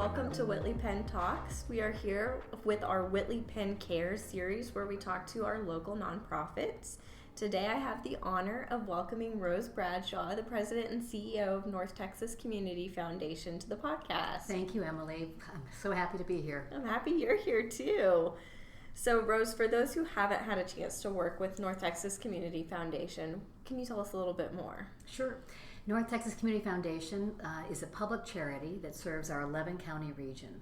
welcome to Whitley Penn Talks. We are here with our Whitley Penn Cares series where we talk to our local nonprofits. Today I have the honor of welcoming Rose Bradshaw, the president and CEO of North Texas Community Foundation, to the podcast. Thank you, Emily. I'm so happy to be here. I'm happy you're here too. So Rose, for those who haven't had a chance to work with North Texas Community Foundation, can you tell us a little bit more? Sure. North Texas Community Foundation is a public charity that serves our 11-county region.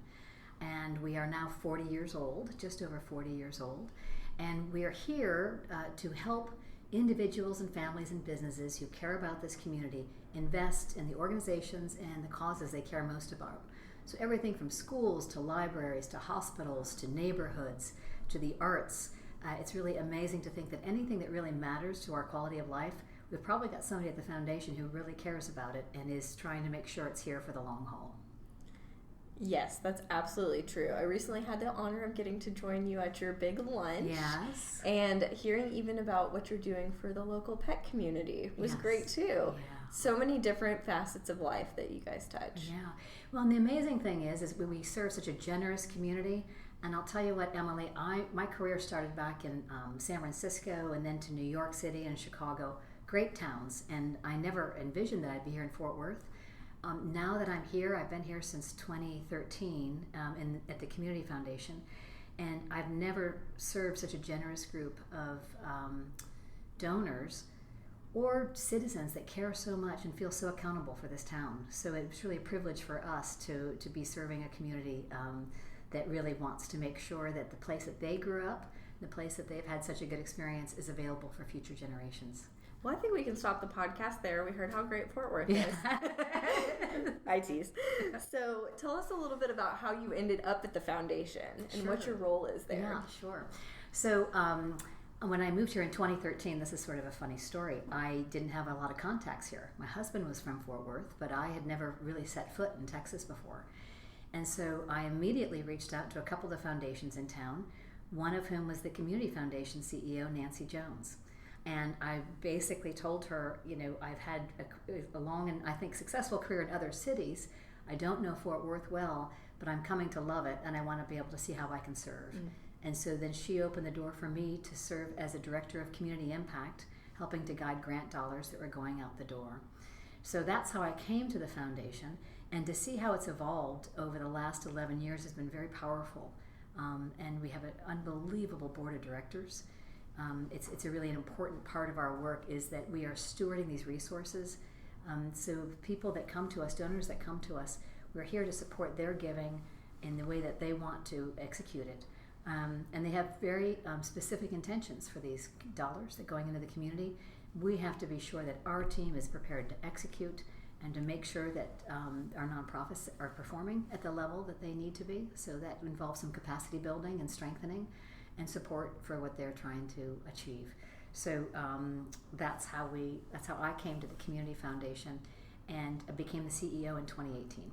And we are now 40 years old, just over 40 years old. And we are here to help individuals and families and businesses who care about this community invest in the organizations and the causes they care most about. So everything from schools to libraries to hospitals to neighborhoods to the arts. It's really amazing to think that anything that really matters to our quality of life, we've probably got somebody at the foundation who really cares about it and is trying to make sure it's here for the long haul. Yes, that's absolutely true. I recently had the honor of getting to join you at your big lunch. Yes. And hearing even about what you're doing for the local pet community was great too. Yeah. So many different facets of life that you guys touch. Yeah. Well, and the amazing thing is we serve such a generous community. And I'll tell you what, Emily, my career started back in San Francisco and then to New York City and Chicago, great towns. And I never envisioned that I'd be here in Fort Worth. Now that I'm here, I've been here since 2013 at the Community Foundation, and I've never served such a generous group of donors or citizens that care so much and feel so accountable for this town. So it's really a privilege for us to be serving a community that really wants to make sure that the place that they grew up, the place that they've had such a good experience, is available for future generations. Well, I think we can stop the podcast there. We heard how great Fort Worth is. I tease. So tell us a little bit about how you ended up at the foundation and what your role is there. Yeah, sure. So when I moved here in 2013, this is sort of a funny story. I didn't have a lot of contacts here. My husband was from Fort Worth, but I had never really set foot in Texas before. And so I immediately reached out to a couple of the foundations in town, one of whom was the Community Foundation CEO, Nancy Jones. And I basically told her, I've had a long and I think successful career in other cities. I don't know Fort Worth well, but I'm coming to love it, and I want to be able to see how I can serve. And so then she opened the door for me to serve as a director of community impact, helping to guide grant dollars that were going out the door. So that's how I came to the foundation, and to see how it's evolved over the last 11 years has been very powerful. And we have an unbelievable board of directors. It's a really an important part of our work is that we are stewarding these resources. So people that come to us, donors that come to us, we're here to support their giving in the way that they want to execute it. And they have very specific intentions for these dollars that are going into the community. We have to be sure that our team is prepared to execute and to make sure that our nonprofits are performing at the level that they need to be. So that involves some capacity building and strengthening and support for what they're trying to achieve. So that's how I came to the Community Foundation and became the CEO in 2018.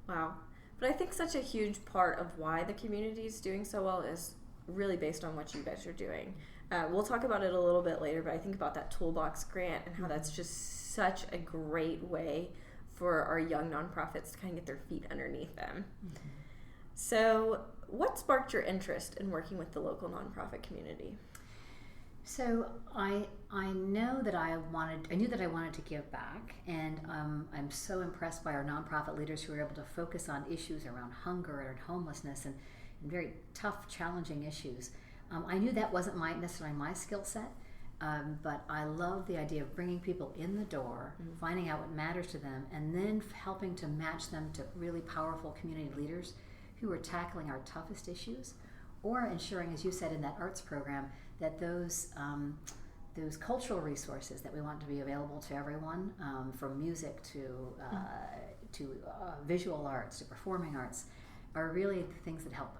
Wow. But I think such a huge part of why the community is doing so well is really based on what you guys are doing. We'll talk about it a little bit later, but I think about that Toolbox grant and how that's just such a great way for our young nonprofits to kind of get their feet underneath them. Mm-hmm. So what sparked your interest in working with the local nonprofit community? So I knew that I wanted to give back, and I'm so impressed by our nonprofit leaders who are able to focus on issues around hunger and homelessness and very tough, challenging issues. I knew that wasn't necessarily my skill set, but I love the idea of bringing people in the door, finding out what matters to them, and then helping to match them to really powerful community leaders who are tackling our toughest issues, or ensuring, as you said in that arts program, that those cultural resources that we want to be available to everyone, from music to visual arts to performing arts, are really the things that help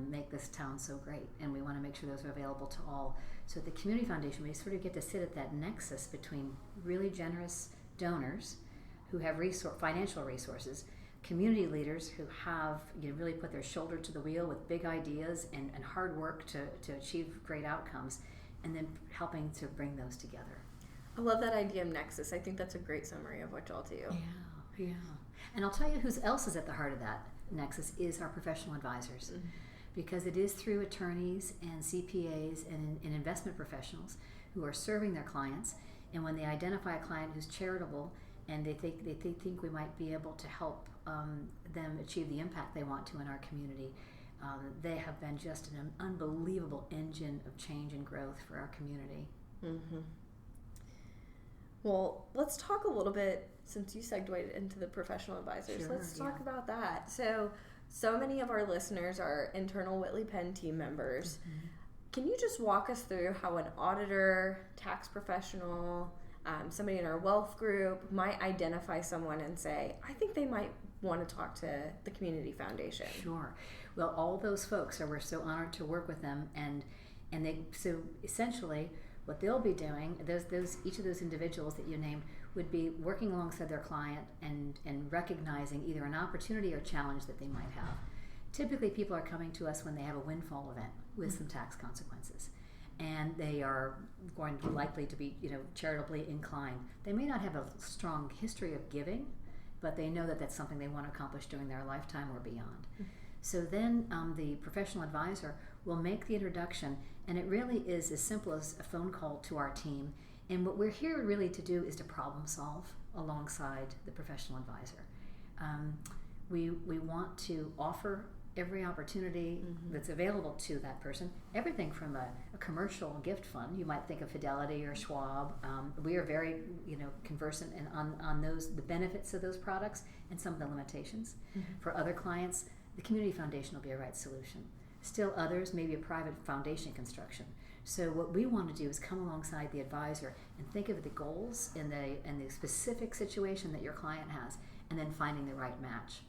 make this town so great. And we want to make sure those are available to all. So at the Community Foundation, we sort of get to sit at that nexus between really generous donors who have financial resources, community leaders who have really put their shoulder to the wheel with big ideas and hard work to achieve great outcomes, and then helping to bring those together. I love that idea of nexus. I think that's a great summary of what y'all do. Yeah. And I'll tell you who else is at the heart of that. nexus is our professional advisors, because it is through attorneys and CPAs and investment professionals who are serving their clients, and when they identify a client who's charitable and they think we might be able to help them achieve the impact they want to in our community, they have been just an unbelievable engine of change and growth for our community. Mm-hmm. Well, let's talk a little bit, since you segued into the professional advisors, let's talk about that. So many of our listeners are internal Whitley Penn team members. Mm-hmm. Can you just walk us through how an auditor, tax professional, somebody in our wealth group might identify someone and say, I think they might want to talk to the Community Foundation? Sure. Well, all those folks, we're so honored to work with them, and so essentially what they'll be doing, each of those individuals that you named would be working alongside their client and recognizing either an opportunity or challenge that they might have. Typically, people are coming to us when they have a windfall event with some tax consequences, and they are going to be likely to be, charitably inclined. They may not have a strong history of giving, but they know that that's something they want to accomplish during their lifetime or beyond. So then the professional advisor will make the introduction, and it really is as simple as a phone call to our team. And what we're here really to do is to problem solve alongside the professional advisor. We want to offer every opportunity that's available to that person, everything from a commercial gift fund. You might think of Fidelity or Schwab. We are very conversant on the benefits of those products and some of the limitations. For other clients, the Community Foundation will be a right solution. Still others, maybe a private foundation construction. So what we want to do is come alongside the advisor and think of the goals and the specific situation that your client has, and then finding the right match.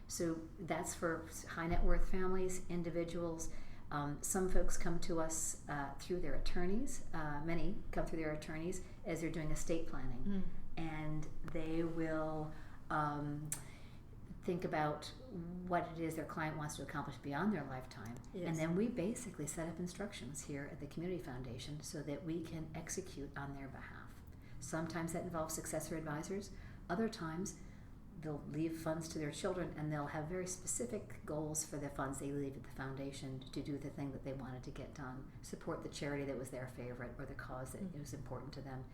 So that's for high net worth families, individuals. Some folks come to us through their attorneys. Many come through their attorneys as they're doing estate planning, and they will think about what it is their client wants to accomplish beyond their lifetime. Yes. And then we basically set up instructions here at the Community Foundation so that we can execute on their behalf. Sometimes that involves successor advisors. Other times they'll leave funds to their children, and they'll have very specific goals for the funds they leave at the foundation to do the thing that they wanted to get done, support the charity that was their favorite or the cause that was important to them.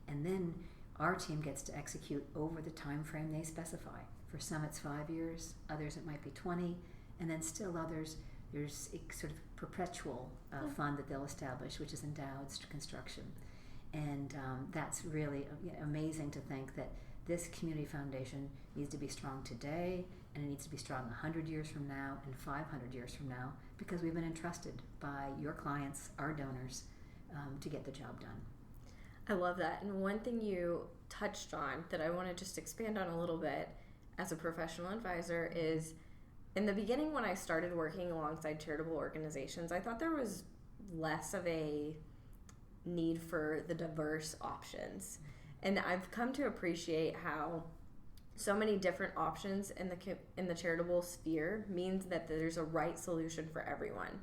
And then our team gets to execute over the time frame they specify. For some it's 5 years, others it might be 20, and then still others there's a sort of perpetual fund that they'll establish, which is endowed construction. And that's really amazing to think that this Community Foundation needs to be strong today, and it needs to be strong 100 years from now and 500 years from now, because we've been entrusted by your clients, our donors, to get the job done. I love that. And one thing you touched on that I want to just expand on a little bit as a professional advisor is, in the beginning when I started working alongside charitable organizations, I thought there was less of a need for the diverse options. And I've come to appreciate how so many different options in the charitable sphere means that there's a right solution for everyone.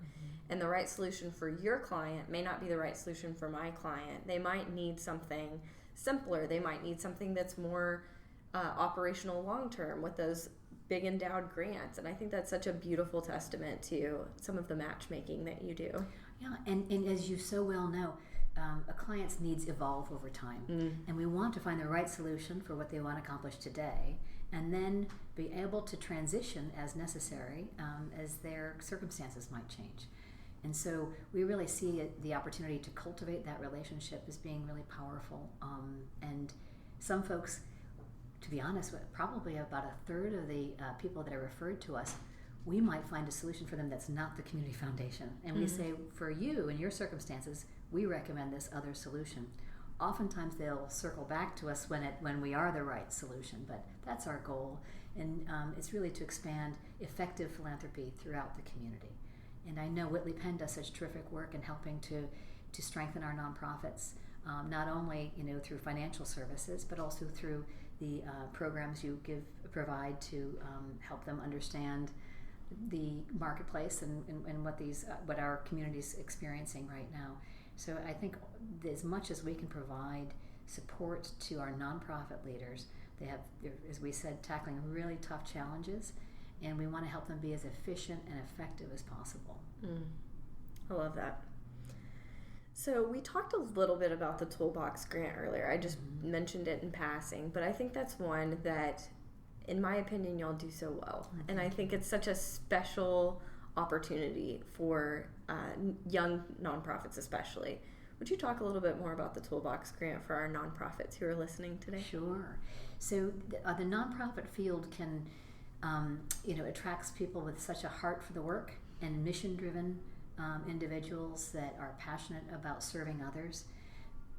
And the right solution for your client may not be the right solution for my client. They might need something simpler. They might need something that's more operational long-term with those big endowed grants. And I think that's such a beautiful testament to some of the matchmaking that you do. Yeah, and as you so well know, a client's needs evolve over time, and we want to find the right solution for what they want to accomplish today, and then be able to transition as necessary as their circumstances might change. And so we really see the opportunity to cultivate that relationship as being really powerful. And some folks, to be honest, probably about a third of the people that are referred to us, we might find a solution for them that's not the Community Foundation. And we say, for you and your circumstances, we recommend this other solution. Oftentimes they'll circle back to us when we are the right solution, but that's our goal. And it's really to expand effective philanthropy throughout the community. And I know Whitley Penn does such terrific work in helping to strengthen our nonprofits, not only through financial services, but also through the programs you provide to help them understand the marketplace and what our community is experiencing right now. So I think as much as we can provide support to our nonprofit leaders, they're, as we said, tackling really tough challenges, and we want to help them be as efficient and effective as possible. I love that. So we talked a little bit about the Toolbox grant earlier. I just mentioned it in passing, but I think that's one that, in my opinion, y'all do so well. And I think it's such a special opportunity for young nonprofits especially. Would you talk a little bit more about the Toolbox grant for our nonprofits who are listening today? Sure. So the nonprofit field can, attracts people with such a heart for the work and mission-driven individuals that are passionate about serving others.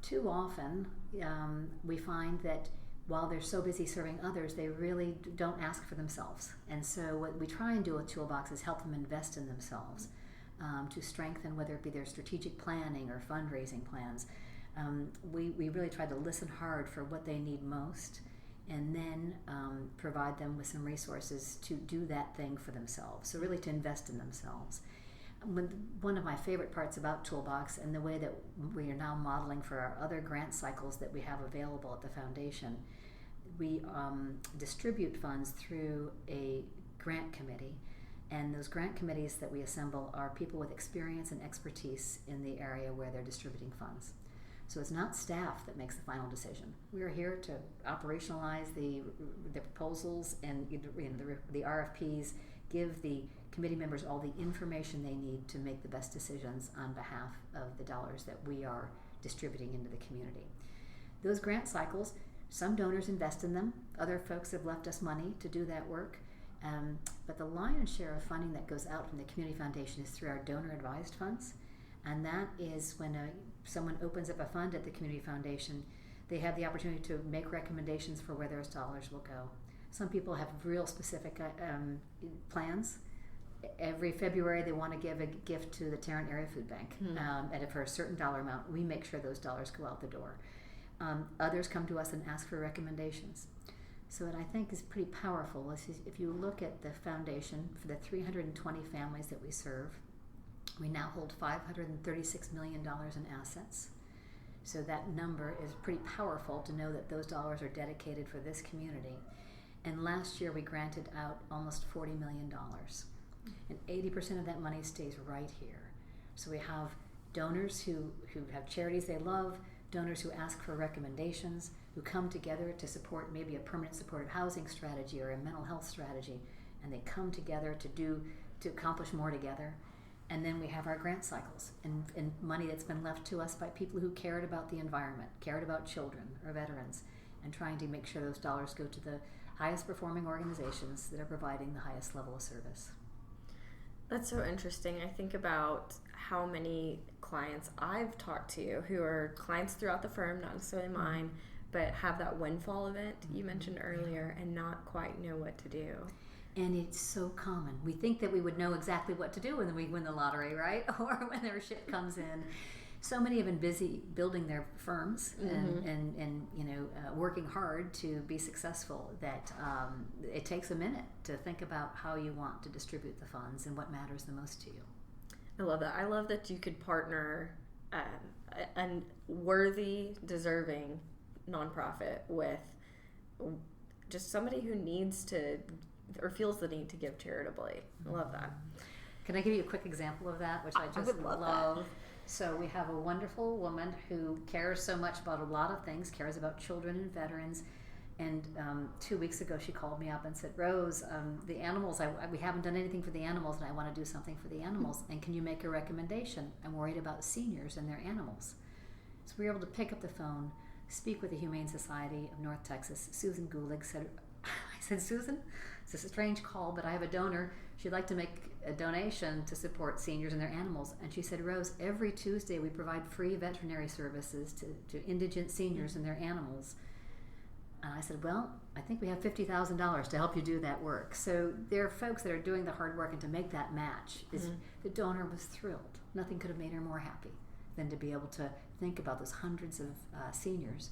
Too often, we find that while they're so busy serving others, they really don't ask for themselves. And so what we try and do with Toolbox is help them invest in themselves to strengthen, whether it be their strategic planning or fundraising plans. We really try to listen hard for what they need most, and then provide them with some resources to do that thing for themselves. So really to invest in themselves. One of my favorite parts about Toolbox, and the way that we are now modeling for our other grant cycles that we have available at the foundation, we distribute funds through a grant committee, and those grant committees that we assemble are people with experience and expertise in the area where they're distributing funds. So it's not staff that makes the final decision. We are here to operationalize the proposals and the RFPs, give the committee members all the information they need to make the best decisions on behalf of the dollars that we are distributing into the community. Those grant cycles, some donors invest in them, other folks have left us money to do that work, but the lion's share of funding that goes out from the Community Foundation is through our donor advised funds, and that is when someone opens up a fund at the Community Foundation, they have the opportunity to make recommendations for where those dollars will go. Some people have real specific plans. Every February they want to give a gift to the Tarrant Area Food Bank, and for a certain dollar amount, we make sure those dollars go out the door. Others come to us and ask for recommendations. So what I think is pretty powerful is if you look at the foundation, for the 320 families that we serve, we now hold $536 million in assets. So that number is pretty powerful to know that those dollars are dedicated for this community. And last year we granted out almost $40 million. And 80% of that money stays right here. So we have donors who have charities they love, donors who ask for recommendations, who come together to support maybe a permanent supportive housing strategy or a mental health strategy, and they come together to accomplish more together. And then we have our grant cycles and money that's been left to us by people who cared about the environment, cared about children or veterans, and trying to make sure those dollars go to the highest performing organizations that are providing the highest level of service. That's so interesting. I think about how many clients I've talked to who are clients throughout the firm, not necessarily mine, but have that windfall event you mentioned earlier and not quite know what to do. And it's so common. We think that we would know exactly what to do when we win the lottery, right? Or when their shit comes in. So many have been busy building their firms and working hard to be successful that it takes a minute to think about how you want to distribute the funds and what matters the most to you. I love that. I love that you could partner a worthy, deserving nonprofit with just somebody who needs to or feels the need to give charitably. I love that. Can I give you a quick example of that, which I just would love that. So we have a wonderful woman who cares so much about a lot of things, cares about children and veterans. And 2 weeks ago, she called me up and said, Rose, the animals, we haven't done anything for the animals, and I want to do something for the animals. And can you make a recommendation? I'm worried about seniors and their animals. So we were able to pick up the phone, speak with the Humane Society of North Texas. Susan Gulig said, I said, Susan, it's a strange call, but I have a donor. She'd like to make a donation to support seniors and their animals. And she said, Rose, every Tuesday we provide free veterinary services to indigent seniors and their animals. And I said, well, I think we have $50,000 to help you do that work. So there are folks that are doing the hard work, and to make that match, the donor was thrilled. Nothing could have made her more happy than to be able to think about those hundreds of seniors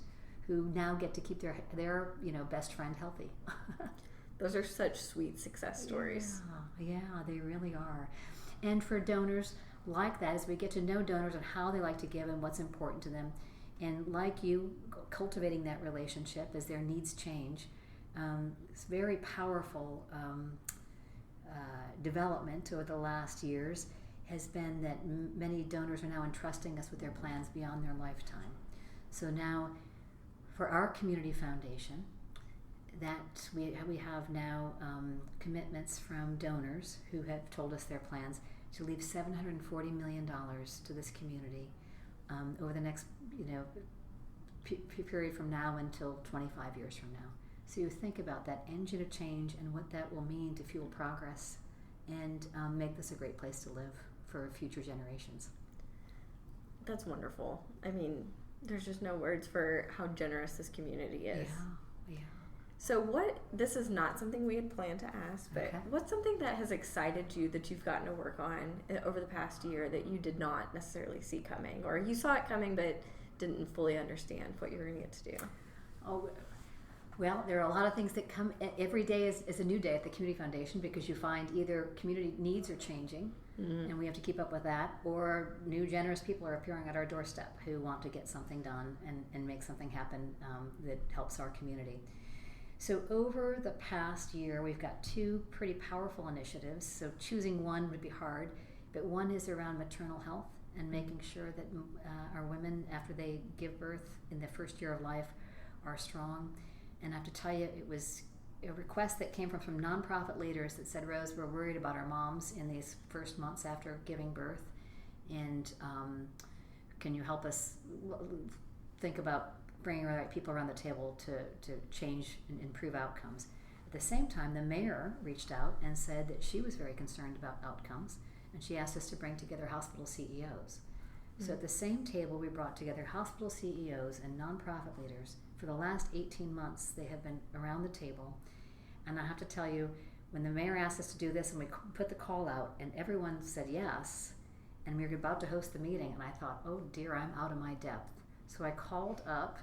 who now get to keep their best friend healthy. Those are such sweet success stories. Yeah, they really are. And for donors like that, as we get to know donors and how they like to give and what's important to them, and like you, cultivating that relationship as their needs change, it's very powerful development over the last years has been that many donors are now entrusting us with their plans beyond their lifetime. So now, for our community foundation, that we have now commitments from donors who have told us their plans to leave $740 million to this community over the next period from now until 25 years from now. So you think about that engine of change and what that will mean to fuel progress and make this a great place to live for future generations. That's wonderful. I mean, there's just no words for how generous this community is. Yeah. So this is not something we had planned to ask, but what's something that has excited you that you've gotten to work on over the past year that you did not necessarily see coming, or you saw it coming but didn't fully understand what you were going to get to do? Oh, well, there are a lot of things that come. Every day is a new day at the Community Foundation because you find either community needs are changing, and we have to keep up with that, or new generous people are appearing at our doorstep who want to get something done and make something happen that helps our community. So over the past year, we've got two pretty powerful initiatives. So choosing one would be hard, but one is around maternal health and making sure that our women, after they give birth in the first year of life, are strong. And I have to tell you, it was a request that came from some nonprofit leaders that said, Rose, we're worried about our moms in these first months after giving birth, and can you help us think about bringing the right people around the table to change and improve outcomes. At the same time, the mayor reached out and said that she was very concerned about outcomes, and she asked us to bring together hospital CEOs. So at the same table, we brought together hospital CEOs and nonprofit leaders. For the last 18 months, they have been around the table. And I have to tell you, when the mayor asked us to do this and we put the call out and everyone said yes, and we were about to host the meeting, and I thought, oh dear, I'm out of my depth. So I called up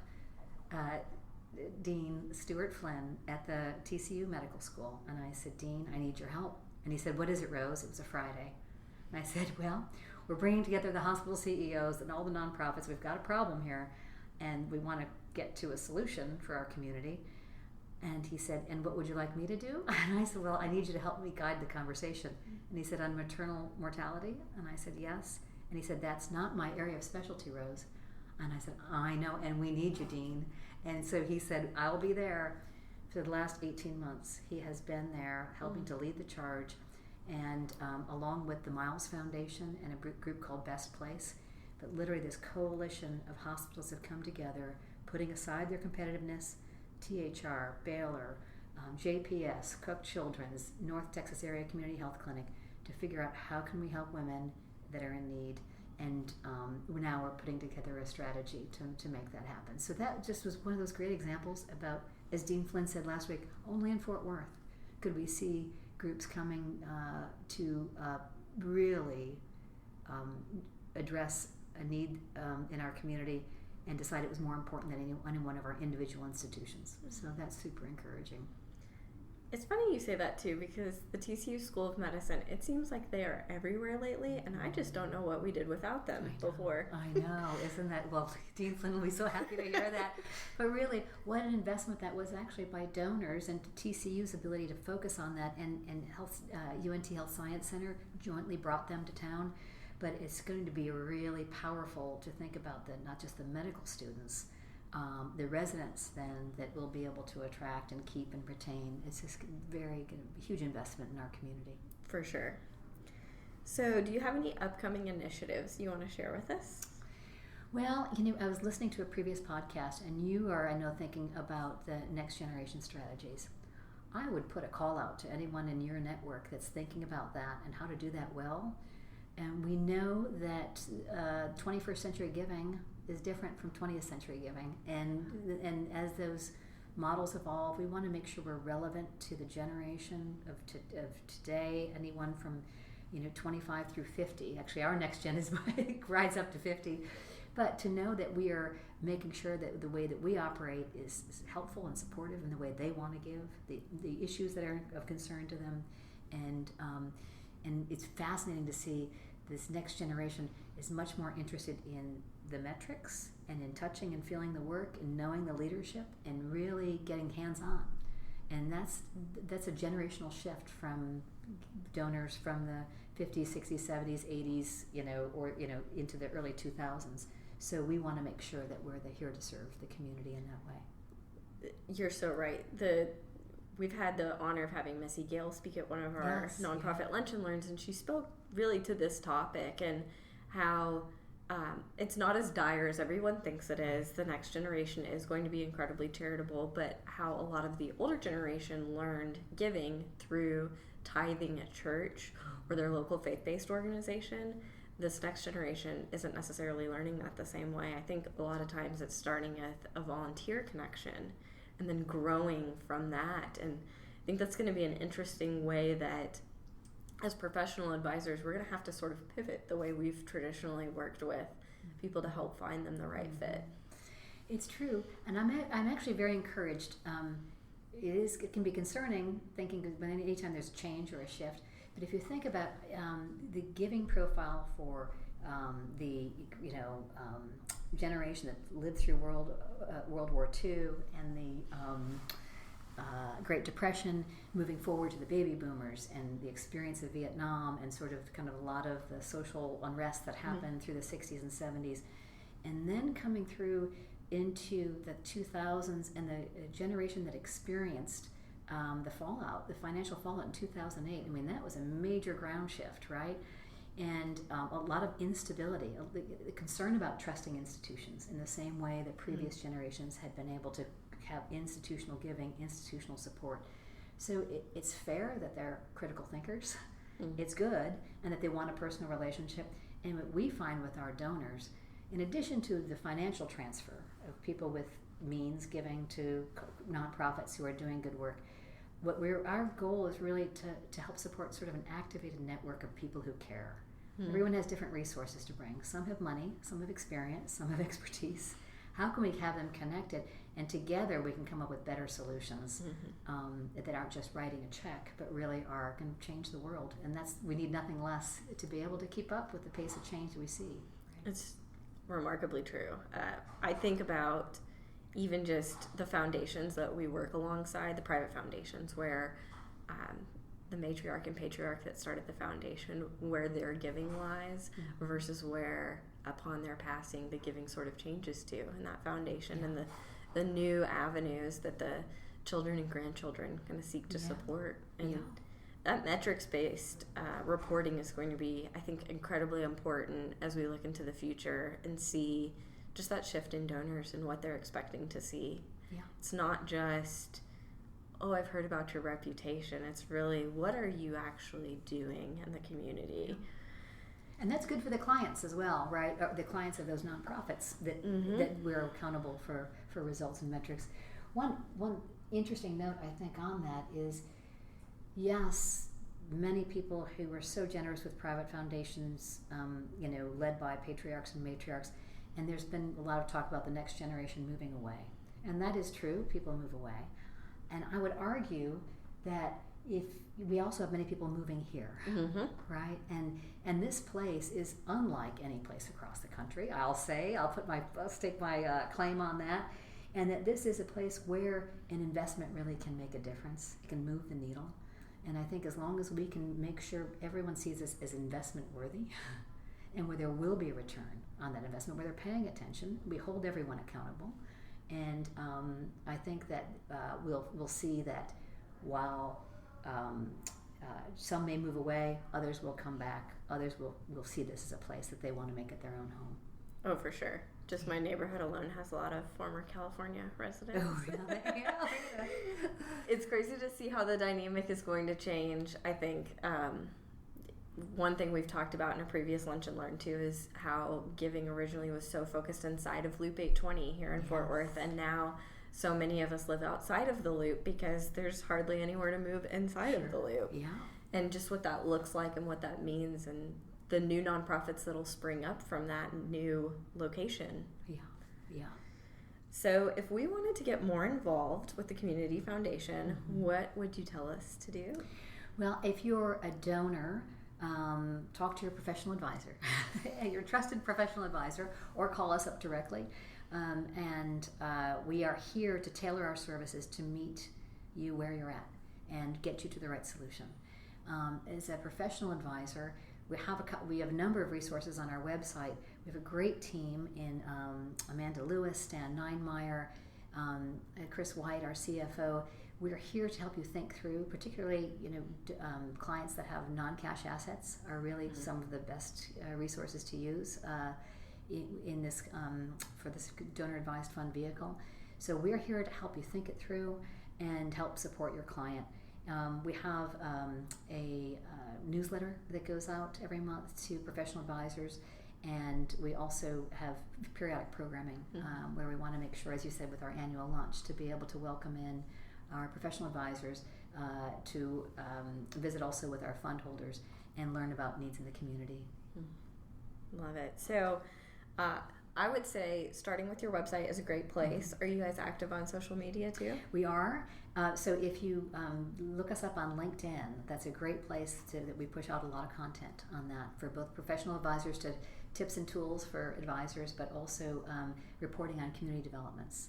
Dean Stuart Flynn at the TCU Medical School, and I said, Dean, I need your help. And he said, what is it, Rose? It was a Friday. And I said, well, we're bringing together the hospital CEOs and all the nonprofits. We've got a problem here, and we want to get to a solution for our community. And he said, and what would you like me to do? And I said, well, I need you to help me guide the conversation. And he said, on maternal mortality? And I said, yes. And he said, that's not my area of specialty, Rose. And I said, I know, and we need you, Dean. And so he said, I'll be there. For the last 18 months, he has been there helping to lead the charge, and along with the Miles Foundation and a group called Best Place. But literally this coalition of hospitals have come together, putting aside their competitiveness, THR, Baylor, JPS, Cook Children's, North Texas Area Community Health Clinic, to figure out how can we help women that are in need. And now we're putting together a strategy to make that happen. So that just was one of those great examples about, as Dean Flynn said last week, only in Fort Worth could we see groups coming to really address a need in our community and decide it was more important than any one of our individual institutions. So that's super encouraging. It's funny you say that too, because the TCU School of Medicine, it seems like they are everywhere lately, and I just don't know what we did without them before. I know, isn't that, well, Dean Flynn will be so happy to hear that. But really, what an investment that was actually by donors, and TCU's ability to focus on that, and UNT Health Science Center jointly brought them to town. But it's going to be really powerful to think about not just the medical students, the residents then that we'll be able to attract and keep and retain. It's just huge investment in our community. For sure. So do you have any upcoming initiatives you want to share with us? Well, I was listening to a previous podcast, and you are, I know, thinking about the next generation strategies. I would put a call out to anyone in your network that's thinking about that and how to do that well. And we know that 21st century giving is different from 20th century giving, and as those models evolve, we want to make sure we're relevant to the generation of today. Anyone from 25 through 50. Actually, our next gen rides up to 50, but to know that we are making sure that the way that we operate is helpful and supportive in the way they want to give, the issues that are of concern to them, and it's fascinating to see this next generation is much more interested in the metrics and in touching and feeling the work and knowing the leadership and really getting hands-on. And that's a generational shift from donors from the 50s, 60s, 70s, 80s, or into the early 2000s. So we want to make sure that we're here to serve the community in that way. You're so right. We've had the honor of having Missy Gale speak at one of our nonprofit lunch and learns, and she spoke really to this topic and how it's not as dire as everyone thinks it is. The next generation is going to be incredibly charitable, but how a lot of the older generation learned giving through tithing at church or their local faith-based organization. This next generation isn't necessarily learning that the same way. I think a lot of times it's starting with a volunteer connection and then growing from that. And I think that's going to be an interesting way that as professional advisors, we're going to have to sort of pivot the way we've traditionally worked with people to help find them the right fit. It's true, and I'm actually very encouraged. It can be concerning thinking anytime there's a change or a shift. But if you think about the giving profile for the generation that lived through World War II and the Great Depression, moving forward to the baby boomers and the experience of Vietnam and sort of kind of a lot of the social unrest that happened through the 60s and 70s, and then coming through into the 2000s and the generation that experienced the financial fallout in 2008. I mean, that was a major ground shift, right? And a lot of instability, the concern about trusting institutions in the same way that previous generations had been able to have institutional giving, institutional support. So it's fair that they're critical thinkers. It's good, and that they want a personal relationship. And what we find with our donors, in addition to the financial transfer of people with means giving to nonprofits who are doing good work, our goal is really to help support sort of an activated network of people who care. Everyone has different resources to bring. Some have money, some have experience, some have expertise. How can we have them connected? And together we can come up with better solutions that aren't just writing a check, but really are going to change the world. And we need nothing less to be able to keep up with the pace of change that we see. Right? It's remarkably true. I think about even just the foundations that we work alongside, the private foundations where the matriarch and patriarch that started the foundation, where their giving lies versus where upon their passing the giving sort of changes to in that foundation, and the new avenues that the children and grandchildren kind of seek to support. And that metrics-based reporting is going to be, I think, incredibly important as we look into the future and see just that shift in donors and what they're expecting to see. It's not just, I've heard about your reputation. It's really, what are you actually doing in the community? And that's good for the clients as well, right? The clients of those nonprofits that we're accountable for results and metrics. One interesting note, I think, on that is, yes, many people who were so generous with private foundations, led by patriarchs and matriarchs, and there's been a lot of talk about the next generation moving away. And that is true, people move away. And I would argue that if we also have many people moving here, right? And this place is unlike any place across the country. I'll stake my claim on that, and that this is a place where an investment really can make a difference. It can move the needle, and I think as long as we can make sure everyone sees this as investment worthy, and where there will be a return on that investment, where they're paying attention, we hold everyone accountable, and I think that we'll see that while some may move away, others will come back, others will see this as a place that they want to make it their own home. Oh, for sure. Just my neighborhood alone has a lot of former California residents. Oh, really? It's crazy to see how the dynamic is going to change. I think one thing we've talked about in a previous Lunch and Learn too is how giving originally was so focused inside of Loop 820 here in Fort Worth, and now so many of us live outside of the Loop because there's hardly anywhere to move inside of the Loop. Yeah. And just what that looks like and what that means, and the new nonprofits that'll spring up from that new location. Yeah. So if we wanted to get more involved with the Community Foundation, what would you tell us to do? Well, if you're a donor, talk to your professional advisor, your trusted professional advisor, or call us up directly. And we are here to tailor our services to meet you where you're at and get you to the right solution. As a professional advisor, we have a number of resources on our website. We have a great team in Amanda Lewis, Stan Ninemeyer, Chris White, our CFO. We're here to help you think through, particularly clients that have non-cash assets are really some of the best resources to use in this for this donor-advised fund vehicle. So we're here to help you think it through and help support your client. We have a newsletter that goes out every month to professional advisors, and we also have periodic programming where we want to make sure, as you said, with our annual launch, to be able to welcome in our professional advisors to visit also with our fund holders and learn about needs in the community. Love it. So I would say starting with your website is a great place. Are you guys active on social media too? We are. So if you look us up on LinkedIn, that's a great place that we push out a lot of content on that for both professional advisors to tips and tools for advisors, but also reporting on community developments.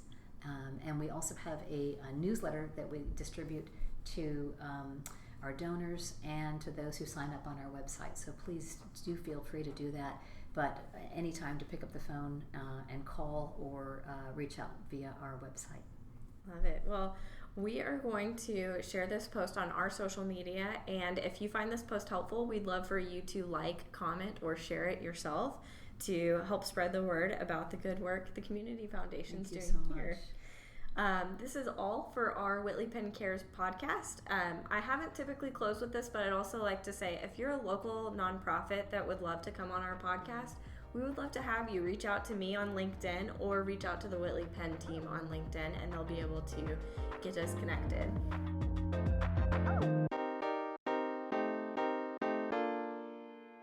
And we also have a newsletter that we distribute to our donors and to those who sign up on our website. So please do feel free to do that. But anytime to pick up the phone and call or reach out via our website. Love it. Well, we are going to share this post on our social media, and if you find this post helpful, we'd love for you to like, comment, or share it yourself to help spread the word about the good work the Community Foundation's doing here. This is all for our Whitley Penn Cares podcast. I haven't typically closed with this, but I'd also like to say if you're a local nonprofit that would love to come on our podcast, we would love to have you reach out to me on LinkedIn or reach out to the Whitley Penn team on LinkedIn, and they'll be able to get us connected.